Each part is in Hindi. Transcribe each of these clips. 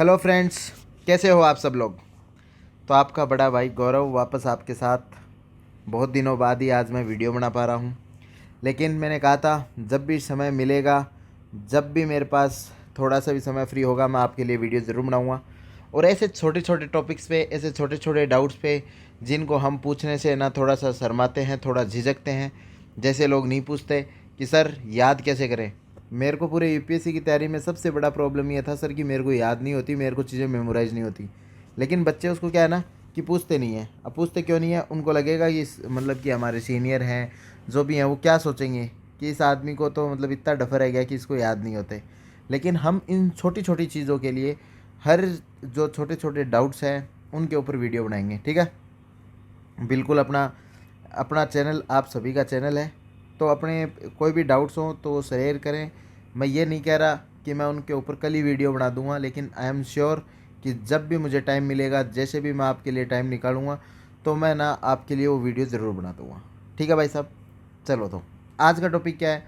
हेलो फ्रेंड्स, कैसे हो आप सब लोग। तो आपका बड़ा भाई गौरव वापस आपके साथ बहुत दिनों बाद ही आज मैं वीडियो बना पा रहा हूँ। लेकिन मैंने कहा था जब भी समय मिलेगा, जब भी मेरे पास थोड़ा सा भी समय फ्री होगा, मैं आपके लिए वीडियो ज़रूर बनाऊँगा। और ऐसे छोटे छोटे टॉपिक्स पे, ऐसे छोटे छोटे डाउट्स पे जिनको हम पूछने से ना थोड़ा सा शर्माते हैं, थोड़ा झिझकते हैं। जैसे लोग नहीं पूछते कि सर याद कैसे करें। मेरे को पूरे यूपीएससी की तैयारी में सबसे बड़ा प्रॉब्लम ये था सर कि मेरे को याद नहीं होती, मेरे को चीज़ें मेमोराइज नहीं होती। लेकिन बच्चे उसको क्या है ना कि पूछते नहीं हैं। अब पूछते क्यों नहीं है, उनको लगेगा कि मतलब कि हमारे सीनियर हैं, जो भी हैं, वो क्या सोचेंगे कि इस आदमी को तो मतलब इतना डफर है गया कि इसको याद नहीं होते। लेकिन हम इन छोटी छोटी चीज़ों के लिए हर जो छोटे छोटे डाउट्स हैं उनके ऊपर वीडियो बनाएंगे, ठीक है। बिल्कुल अपना अपना चैनल आप सभी का चैनल है, तो अपने कोई भी डाउट्स हों तो शेयर करें। मैं ये नहीं कह रहा कि मैं उनके ऊपर कल ही वीडियो बना दूंगा, लेकिन आई एम श्योर कि जब भी मुझे टाइम मिलेगा, जैसे भी मैं आपके लिए टाइम निकालूंगा, तो मैं ना आपके लिए वो वीडियो ज़रूर बना दूंगा। ठीक है भाई साहब। चलो, तो आज का टॉपिक क्या है।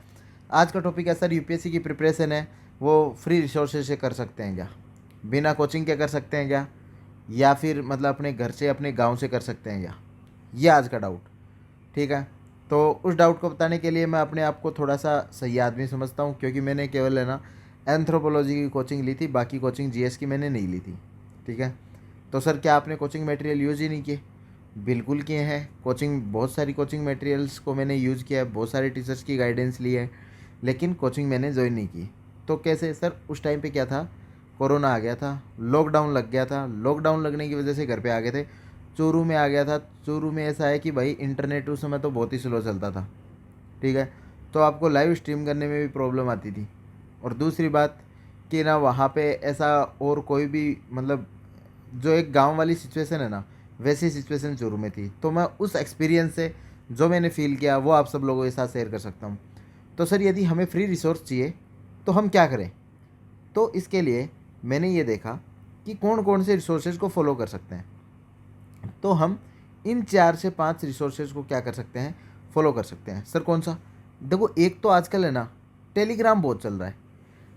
आज का टॉपिक है सर, यूपीएससी की प्रिपरेशन है वो फ्री रिसोर्सेज से कर सकते हैं क्या, बिना कोचिंग के कर सकते हैं क्या, या फिर मतलब अपने घर से, अपने गांव से कर सकते हैं क्या। ये आज का डाउट, ठीक है। तो उस डाउट को बताने के लिए मैं अपने आप को थोड़ा सा सही आदमी समझता हूँ, क्योंकि मैंने केवल है ना एंथ्रोपोलॉजी की कोचिंग ली थी, बाकी कोचिंग जीएस की मैंने नहीं ली थी, ठीक है। तो सर क्या आपने कोचिंग मटेरियल यूज़ ही नहीं किए? बिल्कुल किए हैं। कोचिंग, बहुत सारी कोचिंग मटेरियल्स को मैंने यूज़ किया है, बहुत सारे टीचर्स की गाइडेंस ली है, लेकिन कोचिंग मैंने ज्वाइन नहीं की। तो कैसे सर, उस टाइम पे क्या था, कोरोना आ गया था, लॉकडाउन लग गया था। लॉकडाउन लगने की वजह से घर पे आ गए थे। चूरू में आ गया था। चूरू में ऐसा है कि भाई इंटरनेट उस समय तो बहुत ही स्लो चलता था, ठीक है। तो आपको लाइव स्ट्रीम करने में भी प्रॉब्लम आती थी। और दूसरी बात कि ना वहाँ पे ऐसा और कोई भी मतलब जो एक गांव वाली सिचुएशन है ना, वैसी सिचुएशन चूरू में थी। तो मैं उस एक्सपीरियंस से जो मैंने फील किया वो आप सब लोगों के साथ शेयर कर सकता हूँ। तो सर यदि हमें फ्री रिसोर्स चाहिए तो हम क्या करें? तो इसके लिए मैंने ये देखा कि कौन कौन से रिसोर्सेज को फॉलो कर सकते हैं। तो हम इन 4 से 5 रिसोर्सेज को क्या कर सकते हैं, फॉलो कर सकते हैं। सर कौन सा? देखो, एक तो आजकल है ना टेलीग्राम बहुत चल रहा है।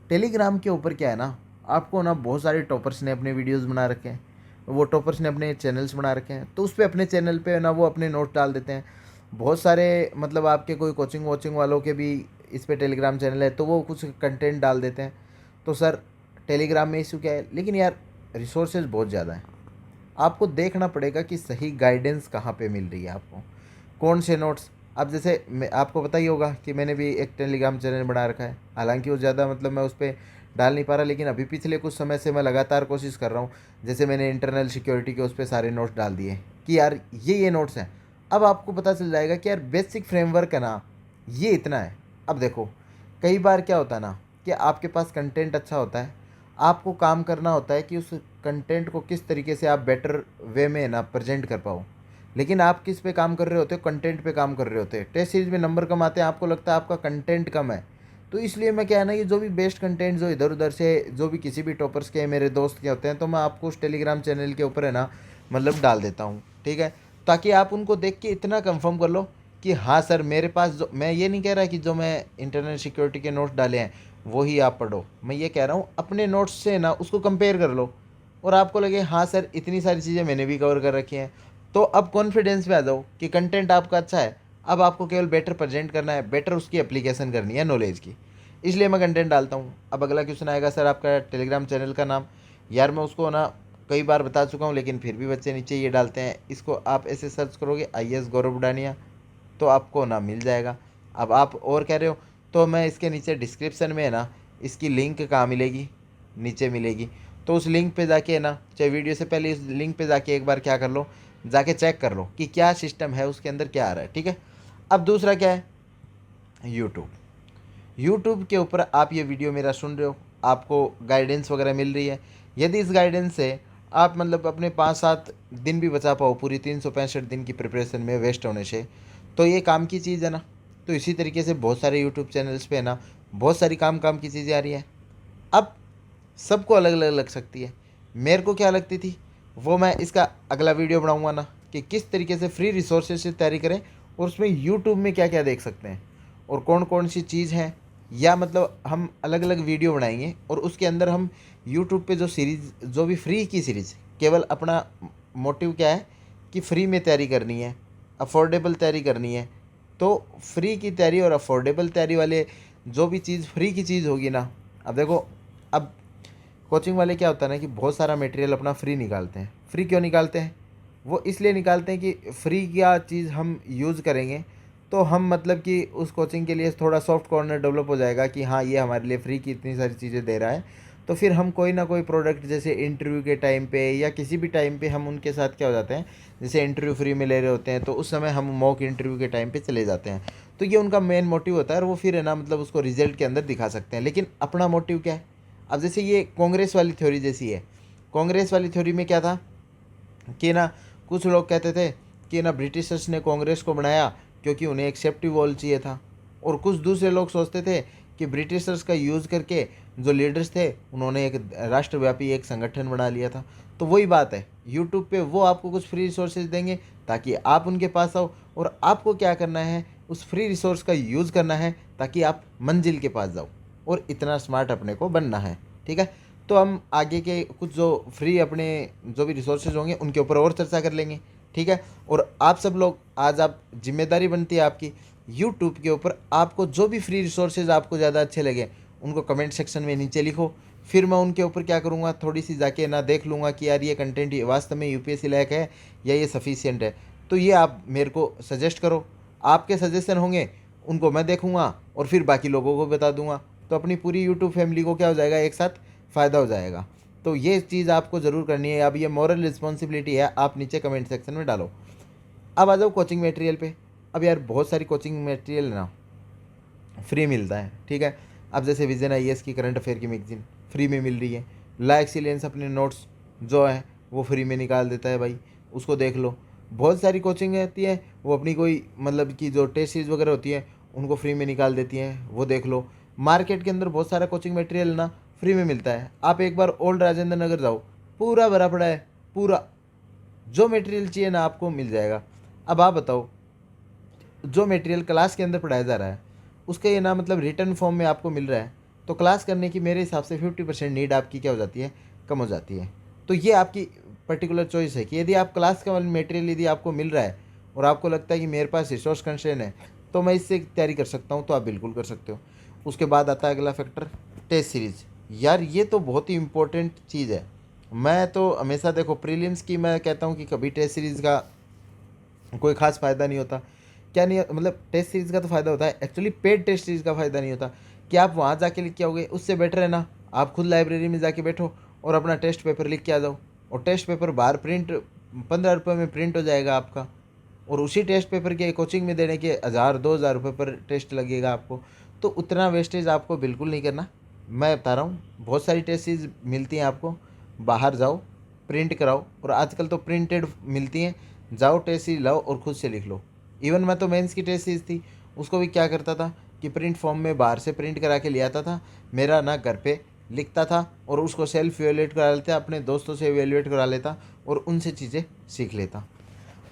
टेलीग्राम के ऊपर क्या है ना, आपको ना बहुत सारे टॉपर्स ने अपने वीडियोस बना रखे हैं, वो टॉपर्स ने अपने चैनल्स बना रखे हैं, तो उस पर अपने चैनल पे ना वो अपने नोट डाल देते हैं। बहुत सारे मतलब आपके कोई कोचिंग वोचिंग वालों के भी इस पे टेलीग्राम चैनल है, तो वो कुछ कंटेंट डाल देते हैं। तो सर टेलीग्राम में इशू क्या है, लेकिन यार रिसोर्सेज बहुत ज़्यादा हैं। आपको देखना पड़ेगा कि सही गाइडेंस कहाँ पे मिल रही है आपको, कौन से नोट्स। अब जैसे मैं आपको पता ही होगा कि मैंने भी एक टेलीग्राम चैनल बना रखा है, हालांकि वो ज़्यादा मतलब मैं उस पर डाल नहीं पा रहा, लेकिन अभी पिछले कुछ समय से मैं लगातार कोशिश कर रहा हूँ। जैसे मैंने इंटरनल सिक्योरिटी के उस पर सारे नोट्स डाल दिए कि यार ये नोट्स हैं। अब आपको पता चल जाएगा कि यार बेसिक फ्रेमवर्क है ना, ये इतना है। अब देखो, कई बार क्या होता है ना कि आपके पास कंटेंट अच्छा होता है, आपको काम करना होता है कि उस कंटेंट को किस तरीके से आप बेटर वे में ना प्रेजेंट कर पाओ। लेकिन आप किस पे काम कर रहे होते हो? कंटेंट पे काम कर रहे होते हैं। टेस्ट सीरीज में नंबर कम आते हैं, आपको लगता है आपका कंटेंट कम है। तो इसलिए मैं क्या है ना, ये जो भी बेस्ट कंटेंट जो इधर उधर से जो भी किसी भी टॉपर्स के मेरे दोस्त के होते हैं, तो मैं आपको उस टेलीग्राम चैनल के ऊपर है ना मतलब डाल देता हूँ, ठीक है। ताकि आप उनको देख के इतना कंफर्म कर लो कि हाँ सर, मेरे पास जो, मैं ये नहीं कह रहा कि जो मैं इंटरनेट सिक्योरिटी के नोट्स डाले हैं वही आप पढ़ो। मैं ये कह रहा हूँ अपने नोट्स से ना उसको कंपेयर कर लो, और आपको लगे हाँ सर इतनी सारी चीज़ें मैंने भी कवर कर रखी हैं। तो अब कॉन्फिडेंस में आ जाओ कि कंटेंट आपका अच्छा है। अब आपको केवल बेटर प्रेजेंट करना है, बेटर उसकी एप्लीकेशन करनी है नॉलेज की। इसलिए मैं कंटेंट डालता हूँ। अब अगला क्वेश्चन आएगा, सर आपका टेलीग्राम चैनल का नाम। यार मैं उसको ना कई बार बता चुका हूँ, लेकिन फिर भी बच्चे नीचे ये डालते हैं। इसको आप ऐसे सर्च करोगे IAS गौरव बुडानिया, तो आपको ना मिल जाएगा। अब आप और कह रहे हो, तो मैं इसके नीचे डिस्क्रिप्शन में है ना इसकी लिंक कहाँ मिलेगी, नीचे मिलेगी। तो उस लिंक पे जाके है ना, चाहे वीडियो से पहले इस लिंक पे जाके एक बार क्या कर लो, जाके चेक कर लो कि क्या सिस्टम है, उसके अंदर क्या आ रहा है, ठीक है। अब दूसरा क्या है, यूट्यूब। यूट्यूब के ऊपर आप ये वीडियो मेरा सुन रहे हो, आपको गाइडेंस वगैरह मिल रही है। यदि इस गाइडेंस से आप मतलब अपने 5-7 दिन भी बचा पाओ पूरी 365 दिन की प्रिपरेशन में वेस्ट होने से, तो ये काम की चीज़ है ना। तो इसी तरीके से बहुत सारे यूट्यूब चैनल्स पे है ना बहुत सारी काम काम की चीज़ें आ रही हैं। अब सबको अलग अलग लग सकती है। मेरे को क्या लगती थी वो मैं इसका अगला वीडियो बनाऊंगा ना, कि किस तरीके से फ्री रिसोर्सेज से तैयारी करें, और उसमें यूट्यूब में क्या क्या देख सकते हैं और कौन कौन सी चीज़ है। या मतलब हम अलग अलग वीडियो बनाएंगे और उसके अंदर हम यूट्यूब पे जो सीरीज़, जो भी फ्री की सीरीज़, केवल अपना मोटिव क्या है कि फ्री में तैयारी करनी है, अफोर्डेबल तैयारी करनी है। तो फ्री की तैयारी और अफोर्डेबल तैयारी वाले जो भी चीज़ फ्री की चीज़ होगी ना, अब देखो, अब कोचिंग वाले क्या होता है ना कि बहुत सारा मटेरियल अपना फ्री निकालते हैं। फ्री क्यों निकालते हैं? वो इसलिए निकालते हैं कि फ्री क्या चीज़ हम यूज़ करेंगे तो हम मतलब कि उस कोचिंग के लिए थोड़ा सॉफ्ट कॉर्नर डेवलप हो जाएगा कि हाँ, ये हमारे लिए फ्री की इतनी सारी चीज़ें दे रहा है, तो फिर हम कोई ना कोई प्रोडक्ट जैसे इंटरव्यू के टाइम पे या किसी भी टाइम पे हम उनके साथ क्या हो जाते हैं, जैसे इंटरव्यू फ्री में ले रहे होते हैं तो उस समय हम मॉक इंटरव्यू के टाइम पे चले जाते हैं। तो ये उनका मेन मोटिव होता है और वो फिर है ना मतलब उसको रिजल्ट के अंदर दिखा सकते हैं। लेकिन अपना मोटिव क्या है? अब जैसे ये कांग्रेस वाली थ्योरी जैसी है। कांग्रेस वाली थ्योरी में क्या था कि ना, कुछ लोग कहते थे कि ना ब्रिटिशर्स ने कांग्रेस को बनाया क्योंकि उन्हें एक सेफ्टी वॉल चाहिए था, और कुछ दूसरे लोग सोचते थे कि ब्रिटिशर्स का यूज़ करके जो लीडर्स थे उन्होंने एक राष्ट्रव्यापी एक संगठन बना लिया था। तो वही बात है, यूट्यूब पे वो आपको कुछ फ्री रिसोर्सेज देंगे ताकि आप उनके पास आओ, और आपको क्या करना है, उस फ्री रिसोर्स का यूज़ करना है ताकि आप मंजिल के पास जाओ, और इतना स्मार्ट अपने को बनना है। ठीक है, तो हम आगे के कुछ जो फ्री अपने जो भी रिसोर्सेज होंगे उनके ऊपर और चर्चा कर लेंगे। ठीक है, और आप सब लोग आज, आप जिम्मेदारी बनती है आपकी यूट्यूब के ऊपर, आपको जो भी फ्री रिसोर्सेज आपको ज़्यादा अच्छे लगे उनको कमेंट सेक्शन में नीचे लिखो। फिर मैं उनके ऊपर क्या करूँगा, थोड़ी सी जाके ना देख लूँगा कि यार ये कंटेंट वास्तव में यूपीएससी लायक है या ये सफिशियंट है। तो ये आप मेरे को सजेस्ट करो, आपके सजेशन होंगे उनको मैं देखूँगा और फिर बाकी लोगों को बता दूँगा। तो अपनी पूरी यूट्यूब फैमिली को क्या हो जाएगा, एक साथ फ़ायदा हो जाएगा। तो ये चीज़ आपको ज़रूर करनी है। अब ये मॉरल रिस्पॉन्सिबिलिटी है, आप नीचे कमेंट सेक्शन में डालो। अब आ जाओ कोचिंग मटेरियल पे। अब यार बहुत सारी कोचिंग मटेरियल ना फ्री मिलता है। ठीक है, अब जैसे विजन आईएएस की करंट अफेयर की मैगजीन फ्री में मिल रही है। ला एक्सीलेंस अपने नोट्स जो है वो फ्री में निकाल देता है भाई, उसको देख लो। बहुत सारी कोचिंग रहती है, वो अपनी कोई मतलब कि जो टेस्ट सीरीज वगैरह होती है उनको फ्री में निकाल देती हैं, वो देख लो। मार्केट के अंदर बहुत सारा कोचिंग मटेरियल ना फ्री में मिलता है। आप एक बार ओल्ड राजेंद्र नगर जाओ, पूरा भरा पड़ा है, पूरा जो मटेरियल चाहिए ना आपको मिल जाएगा। अब आप बताओ, जो मटेरियल क्लास के अंदर पढ़ाया जा रहा है उसका ये ना मतलब रिटर्न फॉर्म में आपको मिल रहा है, तो क्लास करने की मेरे हिसाब से 50% नीड आपकी क्या हो जाती है, कम हो जाती है। तो ये आपकी पर्टिकुलर चॉइस है कि यदि आप क्लास का मटेरियल यदि आपको मिल रहा है और आपको लगता है कि मेरे पास रिसोर्स कंस्ट्रेंट है तो मैं इससे तैयारी कर सकता हूँ, तो आप बिल्कुल कर सकते हो। उसके बाद आता है अगला फैक्टर, टेस्ट सीरीज़। यार ये तो बहुत ही इंपॉर्टेंट चीज़ है। मैं तो हमेशा देखो प्रीलिम्स की मैं कहता हूँ कि कभी टेस्ट सीरीज़ का कोई खास फ़ायदा नहीं होता। क्या नहीं, मतलब टेस्ट सीरीज़ का तो फ़ायदा होता है, एक्चुअली पेड टेस्ट सीरीज़ का फ़ायदा नहीं होता कि आप वहाँ जाके लिख के आओगे। उससे बेटर है ना आप खुद लाइब्रेरी में जाके बैठो और अपना टेस्ट पेपर लिख के आ जाओ, और टेस्ट पेपर बाहर प्रिंट 15 रुपये में प्रिंट हो जाएगा आपका, और उसी टेस्ट पेपर के कोचिंग में देने के 1000-2000 रुपये पर टेस्ट लगेगा आपको। तो उतना वेस्टेज आपको बिल्कुल नहीं करना। मैं बता रहा हूँ बहुत सारी टेस्ट सीरीज मिलती हैं आपको, बाहर जाओ प्रिंट कराओ, और आजकल तो प्रिंटेड मिलती हैं, जाओ टेस्ट सीरीज लाओ और खुद से लिख लो। इवन मैं तो मेंस की टेस्ट सीरीज थी उसको भी क्या करता था कि प्रिंट फॉर्म में बाहर से प्रिंट करा के ले आता था, मेरा ना घर पे लिखता था और उसको सेल्फ इवेलुएट करा लेता, अपने दोस्तों से इवेलुएट करा लेता और उनसे चीज़ें सीख लेता।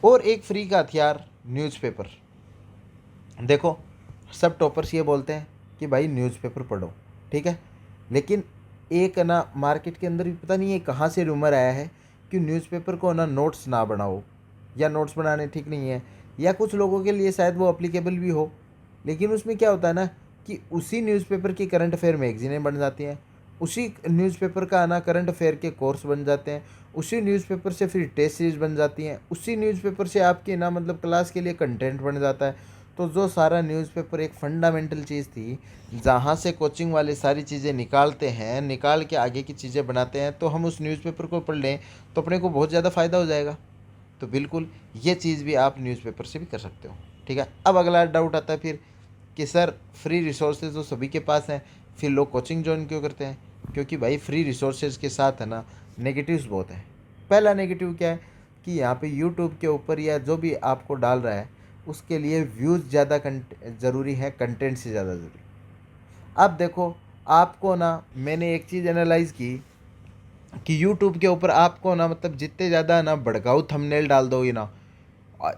और एक फ्री का हथियार, न्यूज़पेपर। देखो सब टॉपर्स ये बोलते हैं कि भाई न्यूज़पेपर पढ़ो, ठीक है, लेकिन एक ना मार्केट के अंदर भी पता नहीं है कहाँ से रूमर आया है कि न्यूज़पेपर को ना नोट्स ना बनाओ, या नोट्स बनाने ठीक नहीं है, या कुछ लोगों के लिए शायद वो अप्लीकेबल भी हो। लेकिन उसमें क्या होता है ना कि उसी न्यूज़पेपर की करंट अफेयर मैगजीनें बन जाती हैं, उसी न्यूज़पेपर का ना करंट अफेयर के कोर्स बन जाते हैं, उसी न्यूज़पेपर से फिर टेस्ट सीरीज बन जाती हैं, उसी न्यूज़पेपर से आपके ना मतलब क्लास के लिए कंटेंट बन जाता है। तो जो सारा न्यूज़पेपर एक फंडामेंटल चीज़ थी जहाँ से कोचिंग वाले सारी चीज़ें निकालते हैं, निकाल के आगे की चीज़ें बनाते हैं, तो हम उस न्यूज़पेपर को पढ़ लें तो अपने को बहुत ज़्यादा फ़ायदा हो जाएगा। तो बिल्कुल ये चीज़ भी आप न्यूज़पेपर से भी कर सकते हो। ठीक है, अब अगला डाउट आता है फिर कि सर फ्री रिसोर्सेज तो सभी के पास हैं, फिर लोग कोचिंग ज्वाइन क्यों करते हैं? क्योंकि भाई फ्री रिसोर्सेज के साथ है ना नेगेटिव्स बहुत हैं। पहला नेगेटिव क्या है कि यहाँ पे यूट्यूब के ऊपर या जो भी आपको डाल रहा है उसके लिए व्यूज़ ज़्यादा ज़रूरी है कंटेंट से ज़्यादा ज़रूरी। अब देखो आपको ना, मैंने एक चीज़ एनालाइज़ की कि यूट्यूब के ऊपर आपको ना मतलब जितने ज़्यादा ना भड़काऊ थंबनेल डाल दोगे ना,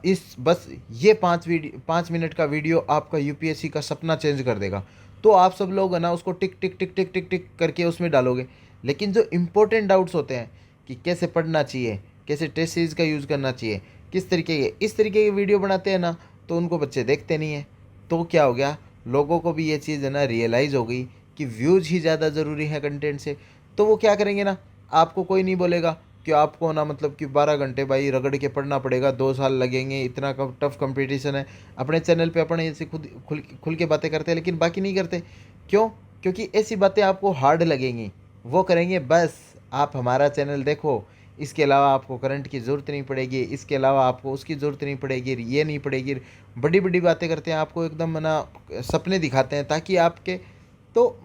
इस बस ये 5 मिनट का वीडियो आपका यूपीएससी का सपना चेंज कर देगा। तो आप सब लोग है ना उसको टिक टिक टिक टिक टिक टिक करके उसमें डालोगे। लेकिन जो इम्पोर्टेंट डाउट्स होते हैं कि कैसे पढ़ना चाहिए, कैसे टेस्ट सीरीज का यूज़ करना चाहिए, किस तरीके के इस तरीके के वीडियो बनाते हैं ना, तो उनको बच्चे देखते नहीं हैं। तो क्या हो गया, लोगों को भी ये चीज़ है ना रियलाइज़ हो गई कि व्यूज़ ही ज़्यादा ज़रूरी है कंटेंट से। तो वो क्या करेंगे ना, आपको कोई नहीं बोलेगा कि आपको ना मतलब कि 12 घंटे भाई रगड़ के पढ़ना पड़ेगा, 2 साल लगेंगे, इतना टफ कंपटीशन है। अपने चैनल पे अपने ऐसे खुद खुल खुल के बातें करते हैं, लेकिन बाकी नहीं करते। क्यों? क्योंकि ऐसी बातें आपको हार्ड लगेंगी। वो करेंगे बस आप हमारा चैनल देखो, इसके अलावा आपको करंट की ज़रूरत नहीं पड़ेगी, इसके अलावा आपको उसकी ज़रूरत नहीं पड़ेगी, ये नहीं पड़ेगी। बड़ी बड़ी बातें करते हैं, आपको एकदम ना सपने दिखाते हैं ताकि आपके, तो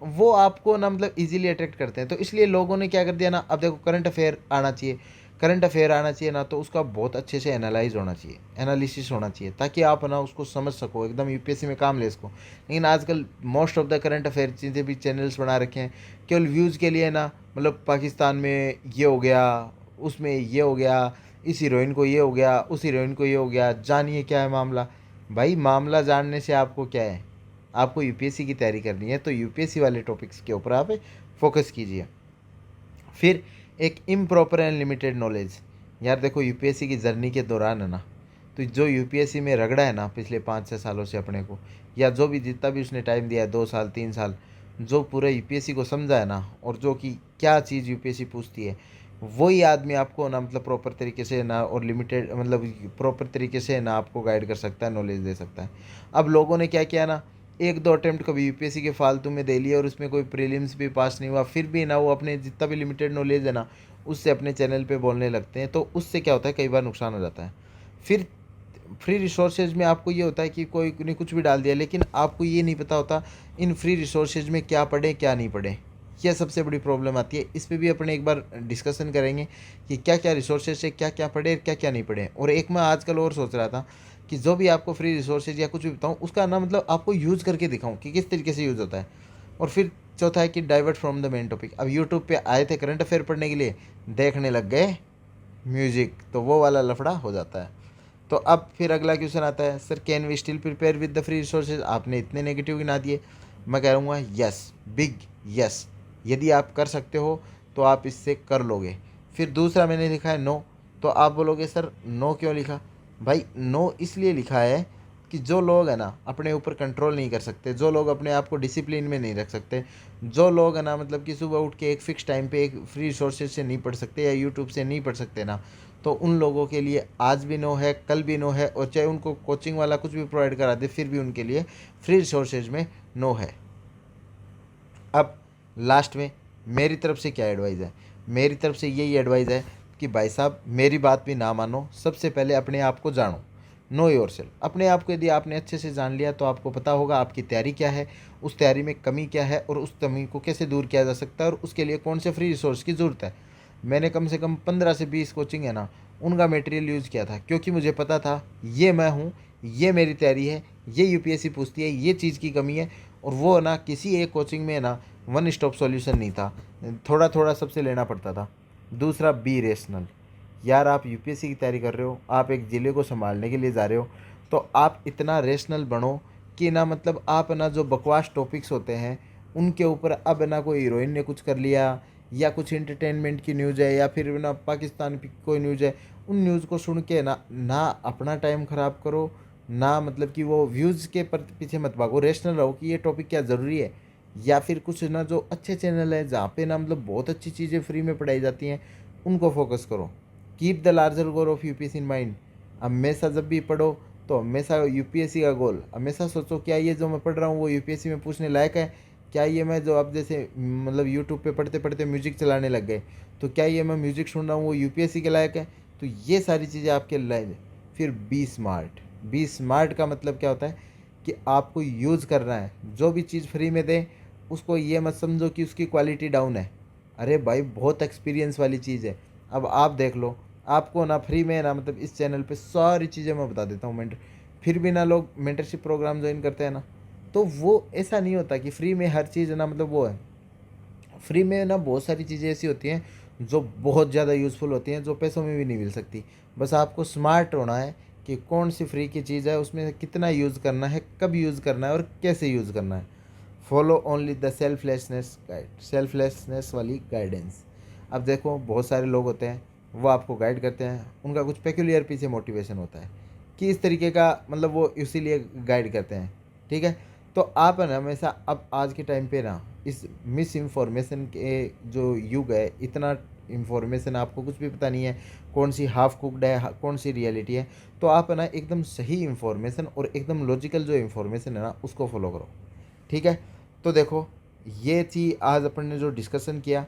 वो आपको ना मतलब इजीली अट्रैक्ट करते हैं। तो इसलिए लोगों ने क्या कर दिया ना, अब देखो करंट अफेयर आना चाहिए, करंट अफेयर आना चाहिए ना, तो उसका बहुत अच्छे से एनालाइज होना चाहिए, एनालिसिस होना चाहिए, ताकि आप ना उसको समझ सको, एकदम यूपीएससी में काम ले सको। लेकिन आजकल most of the current affair चीज़ें भी चैनल्स बना रखे हैं केवल व्यूज़ के लिए ना, मतलब पाकिस्तान में ये हो गया, उसमें ये हो गया, इस हीरोइन को ये हो गया, उस हीरोइन को ये हो गया, जानिए क्या है मामला। भाई मामला जानने से आपको क्या है, आपको यूपीएससी की तैयारी करनी है तो यूपीएससी वाले टॉपिक्स के ऊपर आप फोकस कीजिए। फिर एक इम्प्रॉपर एंड लिमिटेड नॉलेज। यार देखो यूपीएससी की जर्नी के दौरान है ना, तो जो यूपीएससी में रगड़ा है ना पिछले 5-6 सालों से अपने को, या जो भी जितना भी उसने टाइम दिया है, 2 साल 3 साल, जो पूरे यूपीएससी को समझा है ना, और जो कि क्या चीज़ यूपीएससी पूछती है, वही आदमी आपको ना मतलब प्रॉपर तरीके से ना, और लिमिटेड मतलब प्रॉपर तरीके से ना आपको गाइड कर सकता है, नॉलेज दे सकता है। अब लोगों ने क्या किया ना, 1-2 अटेम्प्ट कभी यूपीएससी के फालतू में दे लिए, और उसमें कोई प्रीलिम्स भी पास नहीं हुआ, फिर भी ना वो अपने जितना भी लिमिटेड नॉलेज है ना, उससे अपने चैनल पे बोलने लगते हैं। तो उससे क्या होता है, कई बार नुकसान हो जाता है। फिर फ्री रिसोर्सेज में आपको ये होता है कि कोई ने कुछ भी डाल दिया, लेकिन आपको ये नहीं पता होता इन फ्री रिसोर्सेज में क्या पढ़े क्या नहीं पढ़े। यह सबसे बड़ी प्रॉब्लम आती है। इस पे भी अपने एक बार डिस्कशन करेंगे कि क्या क्या रिसोर्सेज है, क्या क्या पढ़े, क्या क्या नहीं पढ़े। और एक मैं आजकल और सोच रहा था कि जो भी आपको फ्री रिसोर्सेज या कुछ भी बताऊँ, उसका ना मतलब आपको यूज़ करके दिखाऊँ कि किस तरीके से यूज़ होता है। और फिर चौथा है कि divert from the main topic. अब यूट्यूब पे आए थे करंट अफेयर पढ़ने के लिए, देखने लग गए म्यूजिक, तो वो वाला लफड़ा हो जाता है। तो अब फिर अगला क्वेश्चन आता है, sir can we still prepare with the free resources. आपने इतने नेगेटिव गिना दिए, मैं कह रहूँगा यस, बिग यस। यदि आप कर सकते हो तो आप इससे कर लोगे। फिर दूसरा मैंने लिखा है नो। तो आप बोलोगे सर नो क्यों लिखा। भाई नो इसलिए लिखा है कि जो लोग है ना अपने ऊपर कंट्रोल नहीं कर सकते, जो लोग अपने आप को डिसिप्लिन में नहीं रख सकते, जो लोग है ना मतलब कि सुबह उठ के एक फ़िक्स टाइम पे एक फ्री रिसोर्सेज से नहीं पढ़ सकते या यूट्यूब से नहीं पढ़ सकते ना, तो उन लोगों के लिए आज भी नो है, कल भी नो है, और चाहे उनको कोचिंग वाला कुछ भी प्रोवाइड करा दे फिर भी उनके लिए फ्री रिसोर्सेज में नो है। अब लास्ट में मेरी तरफ से क्या एडवाइस है, मेरी तरफ से यही एडवाइस है कि भाई साहब मेरी बात भी ना मानो, सबसे पहले अपने आप को जानो। Know your self. अपने आप को यदि आपने अच्छे से जान लिया तो आपको पता होगा आपकी तैयारी क्या है, उस तैयारी में कमी क्या है, और उस कमी को कैसे दूर किया जा सकता है, और उसके लिए कौन से फ्री रिसोर्स की ज़रूरत है। मैंने कम से कम 15 से 20 कोचिंग है ना, उनका मटेरियल यूज़ किया था, क्योंकि मुझे पता था ये मैं हूँ, ये मेरी तैयारी है, ये यूपीएससी पूछती है, ये चीज़ की कमी है। और वो ना किसी एक कोचिंग में ना वन स्टॉप सॉल्यूशन नहीं था, थोड़ा थोड़ा सबसे लेना पड़ता था। दूसरा, बी रेशनल। यार आप यूपीएससी की तैयारी कर रहे हो, आप एक ज़िले को संभालने के लिए जा रहे हो, तो आप इतना रेशनल बनो कि ना मतलब आप ना जो बकवास टॉपिक्स होते हैं उनके ऊपर, अब ना कोई हीरोइन ने कुछ कर लिया, या कुछ इंटरटेनमेंट की न्यूज़ है, या फिर ना पाकिस्तान की कोई न्यूज़ है, उन न्यूज़ को सुन के ना ना अपना टाइम ख़राब करो, ना मतलब कि वो व्यूज़ के पीछे मत भागो। रेशनल रहो कि ये टॉपिक क्या ज़रूरी है, या फिर कुछ ना जो अच्छे चैनल है जहाँ पे ना मतलब बहुत अच्छी चीज़ें फ्री में पढ़ाई जाती हैं, उनको फोकस करो। Keep the larger goal of UPSC in mind. हमेशा जब भी पढ़ो तो हमेशा यूपीएससी का गोल हमेशा सोचो, क्या ये जो मैं पढ़ रहा हूँ वो यूपीएससी में पूछने लायक है। क्या ये मैं जो अब जैसे मतलब यूट्यूब पे पढ़ते पढ़ते म्यूजिक चलाने लग गए, तो क्या ये मैं म्यूजिक सुन रहा हूँ वो यूपीएससी के लायक है। तो ये सारी चीज़ें आपके लायक। फिर बी स्मार्ट। बी स्मार्ट का मतलब क्या होता है कि आपको यूज़ करना है, जो भी चीज़ फ्री में दे उसको ये मत समझो कि उसकी क्वालिटी डाउन है। अरे भाई बहुत एक्सपीरियंस वाली चीज़ है। अब आप देख लो, आपको ना फ्री में ना मतलब इस चैनल पे सारी चीज़ें मैं बता देता हूँ मेंटर, फिर भी ना लोग मेंटरशिप प्रोग्राम ज्वाइन करते हैं ना, तो वो ऐसा नहीं होता कि फ्री में हर चीज़ ना मतलब वो है। फ्री में ना बहुत सारी चीज़ें ऐसी होती हैं जो बहुत ज़्यादा यूज़फुल होती हैं, जो पैसों में भी नहीं मिल सकती। बस आपको स्मार्ट होना है कि कौन सी फ्री की चीज़ है, उसमें कितना यूज़ करना है, कब यूज़ करना है और कैसे यूज़ करना है। Follow only the selflessness guide, selflessness वाली गाइडेंस। अब देखो बहुत सारे लोग होते हैं, वो आपको गाइड करते हैं, उनका कुछ पेक्यूलियर पीछे मोटिवेशन होता है कि इस तरीके का, मतलब वो इसीलिए गाइड करते हैं, ठीक है। तो आप है ना हमेशा, अब आज के टाइम पे ना इस मिस इन्फॉर्मेशन के जो युग है, इतना इन्फॉर्मेशन आपको कुछ भी पता नहीं है, कौन सी हाफ कुकड है, कौन सी रियलिटी है। तो आप है ना एकदम सही इन्फॉर्मेशन और एकदम लॉजिकल जो इन्फॉर्मेशन है ना उसको फॉलो करो, ठीक है। तो देखो, ये थी आज अपन ने जो डिस्कशन किया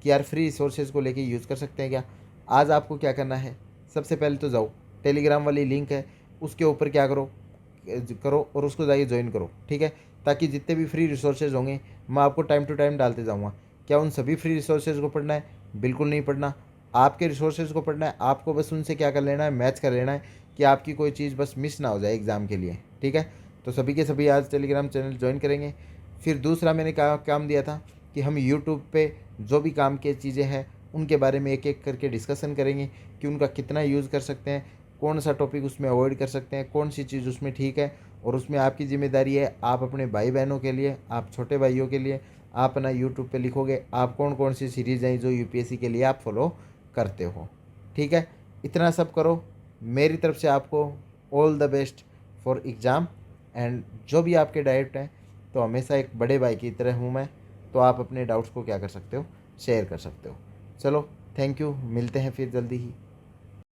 कि यार फ्री रिसोर्सेज को लेके यूज़ कर सकते हैं क्या। आज आपको क्या करना है, सबसे पहले तो जाओ, टेलीग्राम वाली लिंक है उसके ऊपर क्या करो, करो और उसको जाइए ज्वाइन करो, ठीक है। ताकि जितने भी फ्री रिसोर्सेज होंगे मैं आपको टाइम टू टाइम डालते जाऊँगा। क्या उन सभी फ्री रिसोर्सेज को पढ़ना है? बिल्कुल नहीं पढ़ना। आपके रिसोर्सेज को पढ़ना है, आपको बस उनसे क्या कर लेना है, मैच कर लेना है कि आपकी कोई चीज़ बस मिस ना हो जाए एग्ज़ाम के लिए, ठीक है। तो सभी के सभी आज टेलीग्राम चैनल ज्वाइन करेंगे। फिर दूसरा मैंने काम दिया था कि हम यूट्यूब पे जो भी काम की चीज़ें हैं उनके बारे में एक एक करके डिस्कशन करेंगे कि उनका कितना यूज़ कर सकते हैं, कौन सा टॉपिक उसमें अवॉइड कर सकते हैं, कौन सी चीज़ उसमें ठीक है। और उसमें आपकी ज़िम्मेदारी है, आप अपने भाई बहनों के लिए, आप छोटे भाइयों के लिए आप ना यूट्यूब पे लिखोगे आप कौन कौन सी सीरीज़ हैं जो यूपीएससी के लिए आप फॉलो करते हो, ठीक है। इतना सब करो, मेरी तरफ से आपको all the best for exam. And जो भी आपके डाउट हैं, तो हमेशा एक बड़े भाई की तरह हूँ मैं, तो आप अपने डाउट्स को क्या कर सकते हो, शेयर कर सकते हो। चलो, थैंक यू, मिलते हैं फिर जल्दी ही।